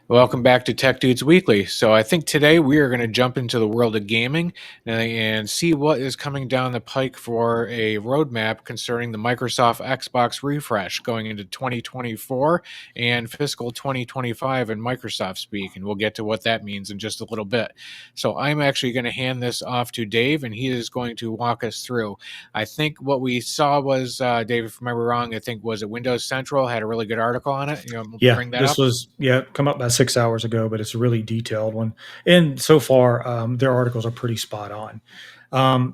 Welcome back to Tech Dudes Weekly. So, I think today we are going to jump into the world of gaming and see what is coming down the pike for a roadmap concerning the Microsoft Xbox refresh going into 2024 and fiscal 2025 in Microsoft speak. And we'll get to what that means in just a little bit. So, I'm actually going to hand this off to Dave, and he is going to walk us through. I think what we saw was, Dave, if I remember wrong, I think was it Windows Central had a really good article on it. Yeah, Bring that this up. was come up about 6 hours ago, but it's a really detailed one. And so far, their articles are pretty spot on.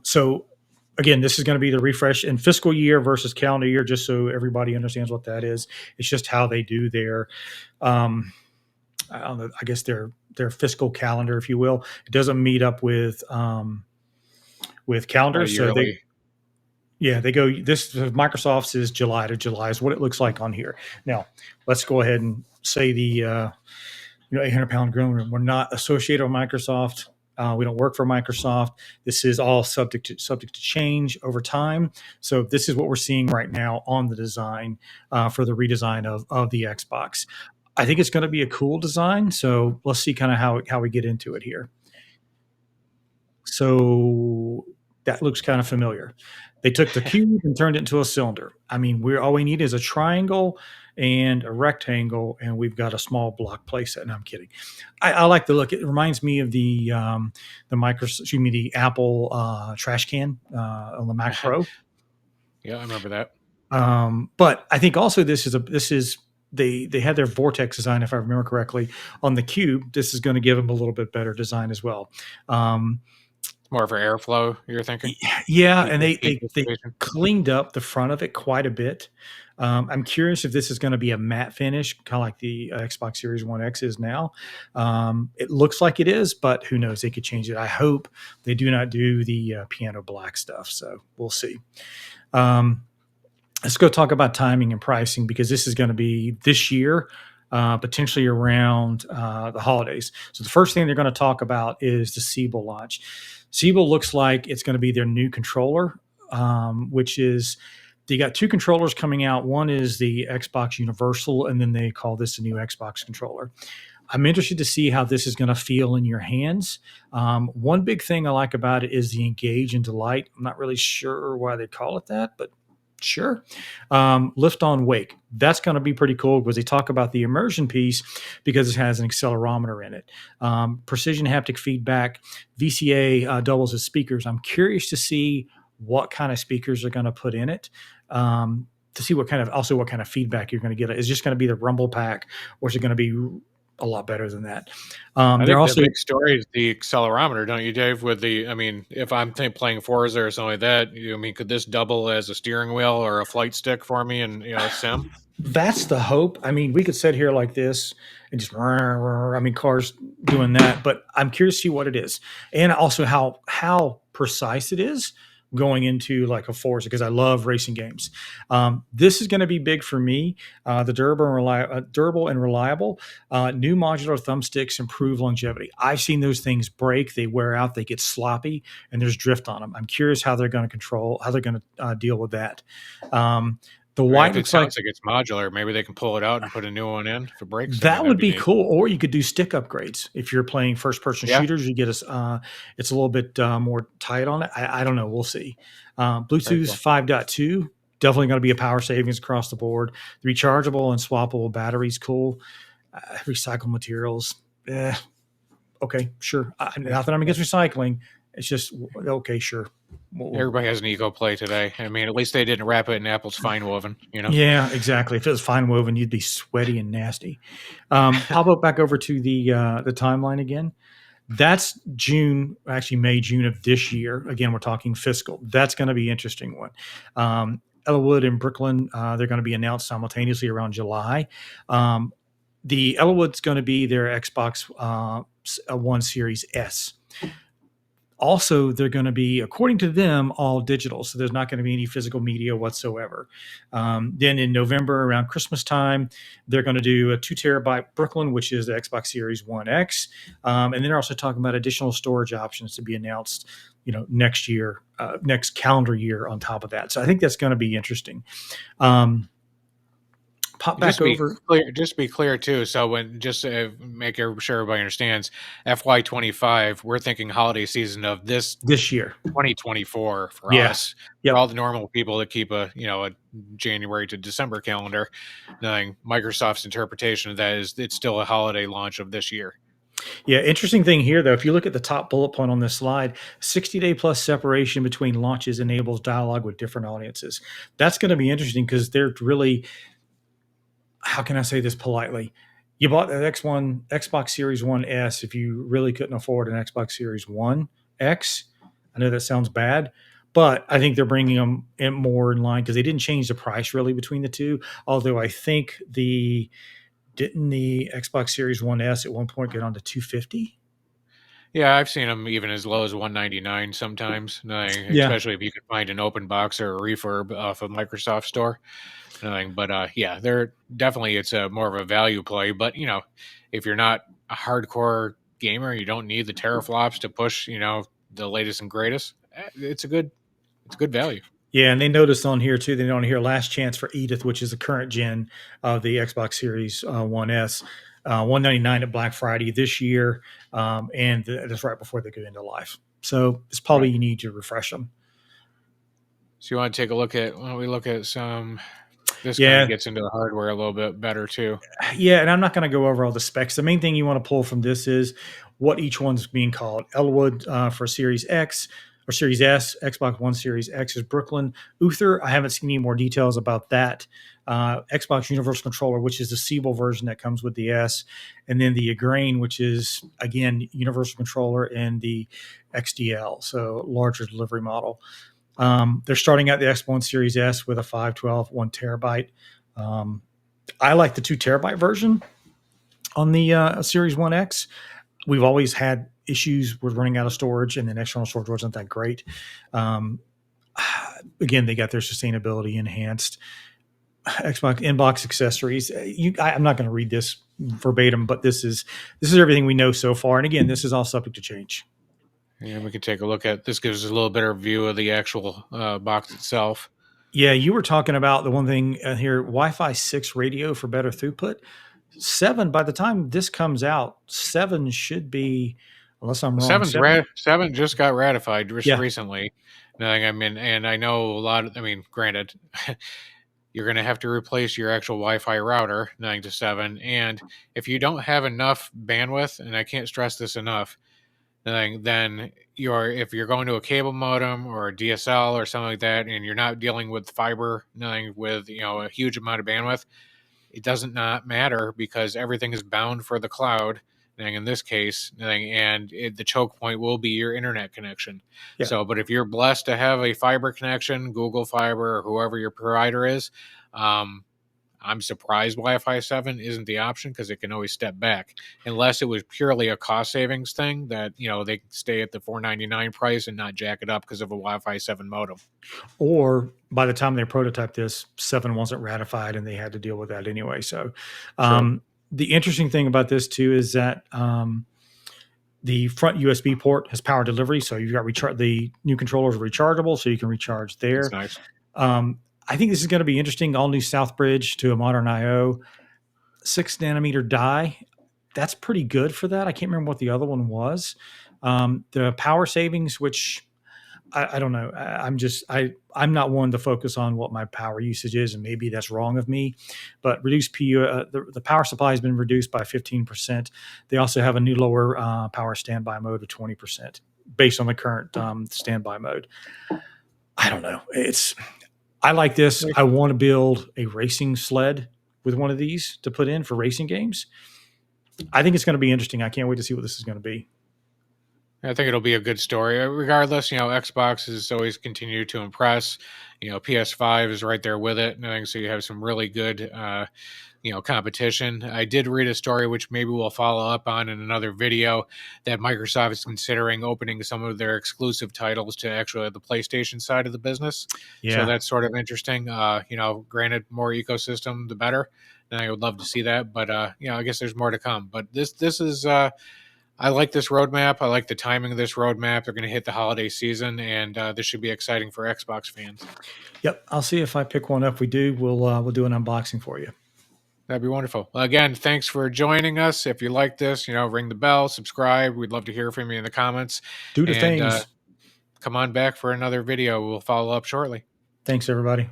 So again, this is going to be the refresh in fiscal year versus calendar year, just so everybody understands what that is. It's just how they do their, um, I don't know, I guess their fiscal calendar, if you will. It doesn't meet up with calendars, so they Yearly. yeah, they go. This Microsoft's is July to July is what it looks like on here. Now, let's go ahead and say the 800-pound gorilla. We're not associated with Microsoft. We don't work for Microsoft. This is all subject to change over time. So this is what we're seeing right now on the design for the redesign of the Xbox. I think it's going to be a cool design. So let's see kind of how we get into it here. So that looks kind of familiar. They took the cube and turned it into a cylinder. I mean, we're all we need is a triangle and a rectangle, and we've got a small block playset. And I'm kidding. I like the look. It reminds me of the the Apple trash can on the Mac Pro. Yeah, I remember that. But I think also this is they had their vortex design, if I remember correctly, on the cube. This is going to give them a little bit better design as well. Um, More for airflow, you're thinking? Yeah, Heat and heat they dissipation? cleaned up the front of it quite a bit. I'm curious if this is going to be a matte finish, kind of like the Xbox Series One X is now. It looks like it is, but who knows? They could change it. I hope they do not do the piano black stuff. So we'll see. Um, let's go talk about timing and pricing because this is going to be this year, potentially around the holidays. So the first thing they're going to talk about is the Sebile launch. Sebile looks like it's going to be their new controller, which is they got two controllers coming out. One is the Xbox Universal, and then they call this the new Xbox controller. I'm interested to see how this is going to feel in your hands. One big thing I like about it is the engage and delight. I'm not really sure why they call it that, but sure. Lift on wake. That's going to be pretty cool because they talk about the immersion piece because it has an accelerometer in it. Precision haptic feedback. VCA doubles as speakers. I'm curious to see what kind of speakers they're going to put in it. To see what kind of feedback you're going to get. Is it just going to be the rumble pack, or is it going to be a lot better than that? I They're think the also big story is the accelerometer, don't you, Dave? If I'm playing Forza or something like that, could this double as a steering wheel or a flight stick for me and, sim? That's the hope. I mean, we could sit here like this and just, cars doing that, but I'm curious to see what it is, and also how precise it is going into like a Forza because I love racing games. This is going to be big for me. The durable and reliable. New modular thumbsticks improve longevity. I've seen those things break, they wear out, they get sloppy, and there's drift on them. I'm curious how they're going to deal with that. Um, the I mean, if white it looks like sounds like it's modular, maybe they can pull it out and put a new one in if it breaks. I mean, that that'd would be be neat. cool, or you could do stick upgrades. If you're playing first person Yeah, shooters, you get it's a little bit more tight on it. I don't know. We'll see. very Bluetooth cool. 5.2, definitely going to be a power savings across the board. The rechargeable and swappable batteries, cool. Recycled materials, okay, sure. Not that I'm against recycling. It's just okay, sure. Everybody has an eco play today. I mean, at least they didn't wrap it in Apple's fine woven. Yeah, exactly. If it was fine woven, you'd be sweaty and nasty. Pop up back over to the timeline again. That's June, actually May, June of this year. Again, we're talking fiscal. That's going to be an interesting one. Elwood and Brooklyn, they're going to be announced simultaneously around July. The Elwood's going to be their Xbox One Series S. Also, they're going to be, according to them, all digital. So there's not going to be any physical media whatsoever. Then in November, around Christmas time, they're going to do a 2 terabyte Brooklyn, which is the Xbox Series One X. And then they're also talking about additional storage options to be announced, next year, next calendar year on top of that. So I think that's going to be interesting. Um, pop back over Just to be clear too. So when just to sure everybody understands, FY25, we're thinking holiday season of this this year. 2024 for Yeah. us. For Yep. all the normal people that keep a January to December calendar, knowing Microsoft's interpretation of that is it's still a holiday launch of this year. Yeah, interesting thing here though, if you look at the top bullet point on this slide, 60-day plus separation between launches enables dialogue with different audiences. That's going to be interesting because they're really, how can I say this politely? You bought that X1 Xbox Series 1S if you really couldn't afford an Xbox Series 1 X. I know that sounds bad, but I think they're bringing them in more in line because they didn't change the price really between the two. Although I think the Xbox Series 1S at one point get on to 250. Yeah, I've seen them even as low as 199 sometimes, Yeah. especially if you can find an open box or a refurb off of Microsoft Store. But yeah, they're definitely it's a more of a value play. But if you're not a hardcore gamer, you don't need the teraflops to push the latest and greatest. It's a good value. Yeah, and they noticed on here too. They on here last chance for Edith, which is the current gen of the Xbox Series One S, 199 at Black Friday this year, and that's right before they go into life. So it's probably Right. you need to refresh them. So you want to take a look at when we look at some. This kind of Yeah, gets into the hardware a little bit better too. yeah, and I'm not going to go over all the specs. The main thing you want to pull from this is what each one's being called. Elwood for Series X or Series S, Xbox One Series X is Brooklyn. Uther, I haven't seen any more details about that. Xbox Universal Controller, which is the Sebile version that comes with the S, and then the Agrain, which is again Universal Controller and the XDL, so larger delivery model. They're starting out the X1 Series S with a 512, 1 terabyte. Um, I like the 2 terabyte version on the Series 1X. We've always had issues with running out of storage, and the external storage wasn't that great. Um, again, they got their sustainability enhanced. Xbox inbox accessories. I'm not going to read this verbatim, but this is everything we know so far. And again, this is all subject to change. And we can take a look at this. Gives us a little better view of the actual box itself. Yeah, you were talking about the one thing here: Wi-Fi 6 radio for better throughput. 7. By the time this comes out, 7 should be, unless I'm wrong. Seven. Seven just got ratified just Yeah. recently. Nothing. I mean, and I know a lot. I mean, granted, you're going to have to replace your actual Wi-Fi router 9 to 7, and if you don't have enough bandwidth, and I can't stress this enough, then if you're going to a cable modem or a DSL or something like that, and you're not dealing with fiber, nothing with a huge amount of bandwidth, it doesn't not matter because everything is bound for the cloud. In this case, the choke point will be your internet connection. Yeah. So, but if you're blessed to have a fiber connection, Google Fiber or whoever your provider is, um, I'm surprised Wi-Fi 7 isn't the option because it can always step back, unless it was purely a cost savings thing that they can stay at the 499 price and not jack it up because of a Wi-Fi 7 modem. Or by the time they prototyped this, 7 wasn't ratified and they had to deal with that anyway. So, True, the interesting thing about this too is that the front USB port has power delivery. So you've got the new controllers are rechargeable, so you can recharge that's there. nice. I think this is going to be interesting. All new South Bridge to a modern IO, 6 nanometer die. That's pretty good for that. I can't remember what the other one was. The power savings, which I don't know. I'm not one to focus on what my power usage is, and maybe that's wrong of me. But reduced PU, the power supply has been reduced by 15%. They also have a new lower power standby mode of 20% based on the current standby mode. I don't know. I like this. I want to build a racing sled with one of these to put in for racing games. I think it's going to be interesting. I can't wait to see what this is going to be. I think it'll be a good story. Regardless, Xbox has always continued to impress. PS5 is right there with it. And I think so. You have some really good, competition. I did read a story which maybe we'll follow up on in another video that Microsoft is considering opening some of their exclusive titles to actually the PlayStation side of the business. So Yeah. that's sort of interesting. Granted, more ecosystem, the better. And I would love to see that, but I guess there's more to come. But this is I like this roadmap. I like the timing of this roadmap. They're going to hit the holiday season, and this should be exciting for Xbox fans. Yep. I'll see if I pick one up. We do. We'll do an unboxing for you. That'd be wonderful. Again, thanks for joining us. If you like this, ring the bell, subscribe. We'd love to hear from you in the comments. Do the And things. come on back for another video. We'll follow up shortly. Thanks, everybody.